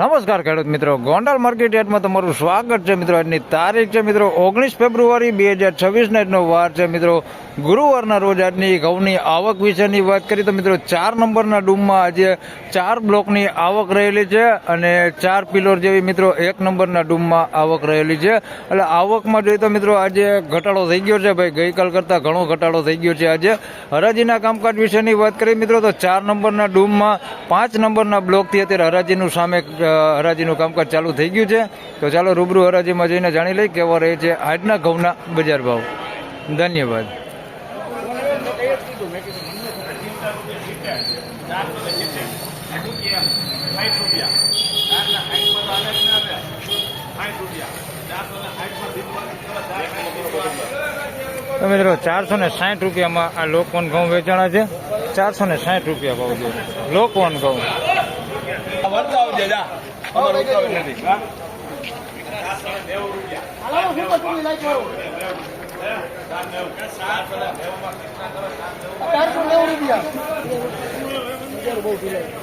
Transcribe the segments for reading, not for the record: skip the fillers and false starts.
નમસ્કાર ખેડૂત મિત્રો, ગોંડલ માર્કેટ યાર્ડમાં તમારું સ્વાગત છે મિત્રો. આજની તારીખ છે મિત્રો 19 ફેબ્રુઆરી 2026 આજનો વાર છે મિત્રો ગુરુવારના રોજ. આજની ઘઉંની આવક વિશેની વાત કરીએ તો મિત્રો 4 નંબરના ડૂમમાં આજે 4 બ્લોકની આવક રહેલી છે અને 4 પિલોર જેવી મિત્રો 1 નંબરના ડૂમમાં આવક રહેલી છે. એટલે આવકમાં જોઈએ તો મિત્રો આજે ઘટાડો થઈ ગયો છે ભાઈ, ગઈકાલ કરતાં ઘણો ઘટાડો થઈ ગયો છે. આજે હરાજીના કામકાજ વિશેની વાત કરીએ મિત્રો તો 4 નંબરના ડૂમમાં 5 નંબરના બ્લોકથી અત્યારે હરાજીનું સામે હરાજીનું કામકાજ ચાલુ થઈ ગયું છે. તો ચાલો રૂબરૂ હરાજીમાં જઈને જાણી લઈ કેવા રહે છે આજના ઘઉંના બજાર ભાવ. ધન્યવાદ. તો મિત્રો 460 રૂપિયામાં આ લોકવન ઘઉં વેચાણા છે. 460 રૂપિયા ભાવ છે લોકવન ઘઉં.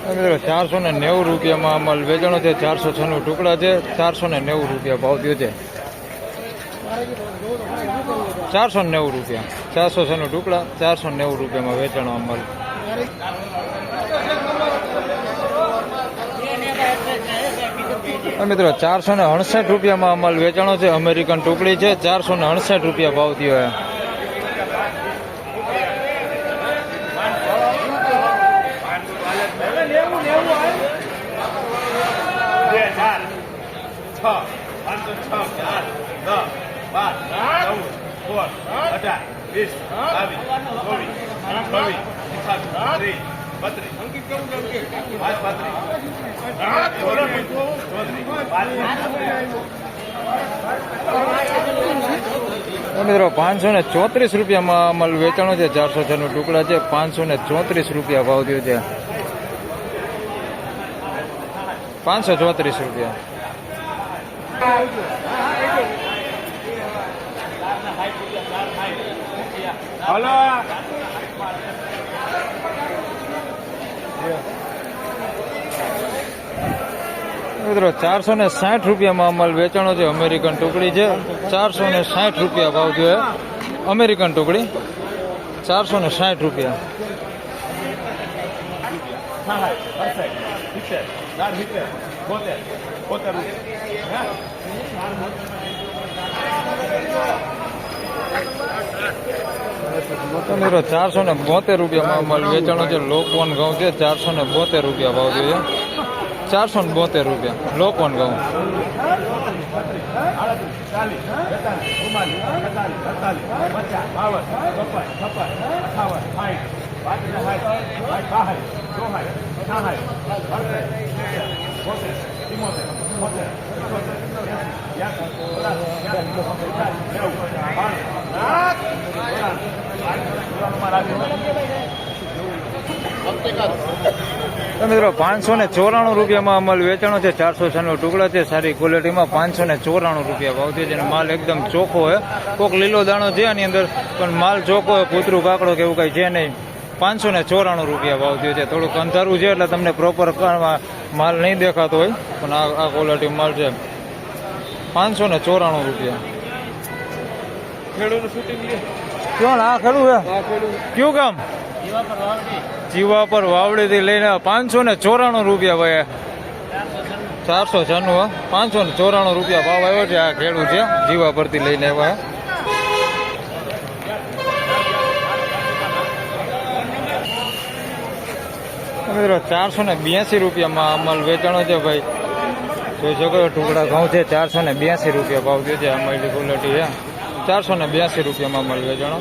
મિત્રો 490 રૂપિયામાં અમલ વેચાણો છે. 496 ટુકડા છે. 490 રૂપિયા ભાવ થયો છે. 490 રૂપિયા 496 ટુકડા 490 રૂપિયામાં વેચાણો અમલ. મિત્રો 468 રૂપિયામાં અમલ વેચાણો છે. અમેરિકન ટુકડી છે. 468 રૂપિયા ભાવ થયો છે. મિત્રો 534 રૂપિયામાં અમલ વેચાણો છે. 406 ટુકડા છે. 534 રૂપિયા ભાવ થયો છે. 534 રૂપિયા. મિત્રો 460 રૂપિયામાં અમલ વેચાણો છે. અમેરિકન ટુકડી છે. 460 રૂપિયા ભાવ થયો છે. અમેરિકન ટુકડી 460 રૂપિયા. મિત્રો 472 રૂપિયામાં અમલ વેચાણો છે. લોકવન ઘઉં છે. 472 રૂપિયા ભાવ થયો છે. 472 રૂપિયા લોકવન ઘઉં. મિત્રો 594 રૂપિયામાં અમલ વેચાણો છે. 496 ટુકડા છે. સારી ક્વોલિટીમાં 594 રૂપિયા ભાવ છે. જેનો માલ એકદમ ચોખ્ખો હોય. કોક લીલો દાણો છે આની અંદર, પણ માલ ચોખ્ખો હોય. કૂતરું કાકડો કે એવું કઈ છે નહીં. 594 રૂપિયા ભાવ થયો છે. થોડુંક અંધારું છે એટલે તમને પ્રોપર માલ નહીં દેખાતો હોય, પણ આ ક્વોલિટી માલ છે. 594 રૂપિયા. ક્યાં આ ખેડૂ છે? કયું કામ? જીવા પર વાવડી થી લઈને 594 રૂપિયા ભાઈ. 496 594 રૂપિયા ભાવ આવ્યો છે. આ ખેડૂ છે જીવા પરથી લઈને આવ્યા. મિત્રો 482 રૂપિયામાં અમલ વેચાણો છે ભાઈ. જોઈ શકો ટુકડા ઘઉં છે. 482 રૂપિયા ભાવ થયો છે. અમલી ક્વોલિટી છે. 482 રૂપિયામાં અમલ વેચાણો.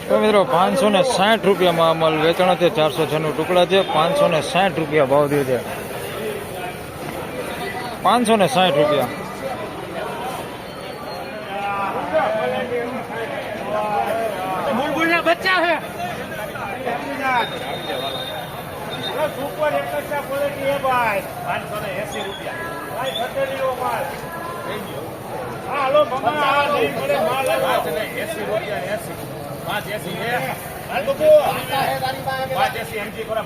તો મિત્રો 560 રૂપિયામાં અમલ વેચાણ છે. 496 ટુકડા છે. 560 રૂપિયા ભાવ થયો છે. 560 રૂપિયા. બચ્ચા છે સુપર એક જ ક્વોલિટી હે ભાઈ 580 રૂપિયા ભાઈ ખતેડીનો માલ હા હાલો મમ્મા આ નહીં મળે માલ 580 રૂપિયા 80 580 હે હાલ બબુ 580 એમજી કરો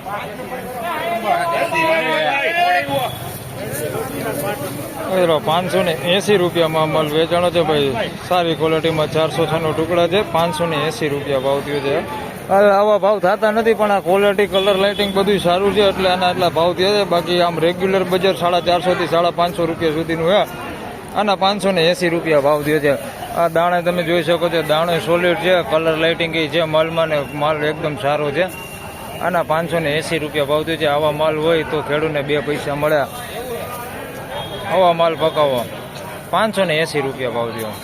580 રૂપિયામાં માલ વેચાણો છે ભાઈ. સારી ક્વોલિટીમાં 406 નો ટુકડા છે. 580 રૂપિયા ભાવ થયો છે. આવા ભાવ થતા નથી પણ આ ક્વોલિટી કલર લાઇટિંગ બધું સારું છે એટલે આના એટલા ભાવ થયા છે. બાકી આમ રેગ્યુલર બજાર 450 થી 550 રૂપિયા સુધીનું છે. આના 580 રૂપિયા ભાવ થયો છે. આ દાણે તમે જોઈ શકો છો, દાણે સોલિડ છે, કલર લાઇટિંગ છે માલમાં ને માલ એકદમ સારો છે. આના 580 રૂપિયા ભાવ થયો છે. આવા માલ હોય તો ખેડૂતને 2 પૈસા મળ્યા. આવા માલ પકાવો 580 રૂપિયા ભાવ થયો.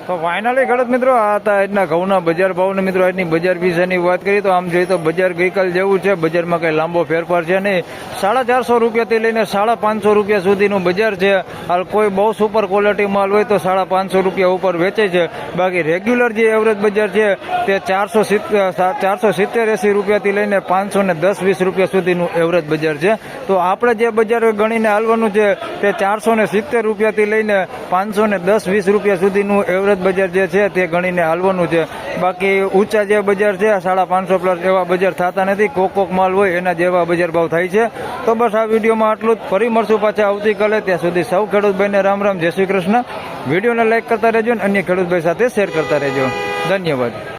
તો ફાઇનલી ખેડૂત મિત્રો આ હતા આજના ઘઉંના બજાર ભાવને મિત્રો આજની બજાર વિશેની વાત કરીએ તો આમ જોઈએ તો બજાર ગઈકાલ જેવું છે. બજારમાં કંઈ લાંબો ફેરફાર છે નહીં. 450 રૂપિયાથી લઈને 550 રૂપિયા સુધીનું બજાર છે. હાલ કોઈ બહુ સુપર ક્વોલિટી માલ હોય તો 550 રૂપિયા ઉપર વેચે છે. બાકી રેગ્યુલર જે એવરેજ બજાર છે તે 470-80 રૂપિયાથી લઈને 510-20 રૂપિયા સુધીનું એવરેજ બજાર છે. તો આપણે જે બજાર ગણીને હાલવાનું છે તે 470 રૂપિયાથી લઈને 510-20 રૂપિયા સુધીનું એવરેજ બજાર જે છે તે ગણીને હાલવાનું છે. બાકી ઊંચા જે બજાર છે 550 પ્લસ એવા બજાર થતા નથી. કોક માલ હોય એના જેવા બજાર ભાવ થાય છે. તો બસ આ વિડીયોમાં આટલું જ. ફરી મળશું પાછા આવતીકાલે. ત્યાં સુધી સૌ ખેડૂતભાઈને રામ રામ, જય શ્રી કૃષ્ણ. વિડીયોને લાઈક કરતા રહેજો અને અન્ય ખેડૂતભાઈ સાથે શેર કરતા રહેજો. ધન્યવાદ.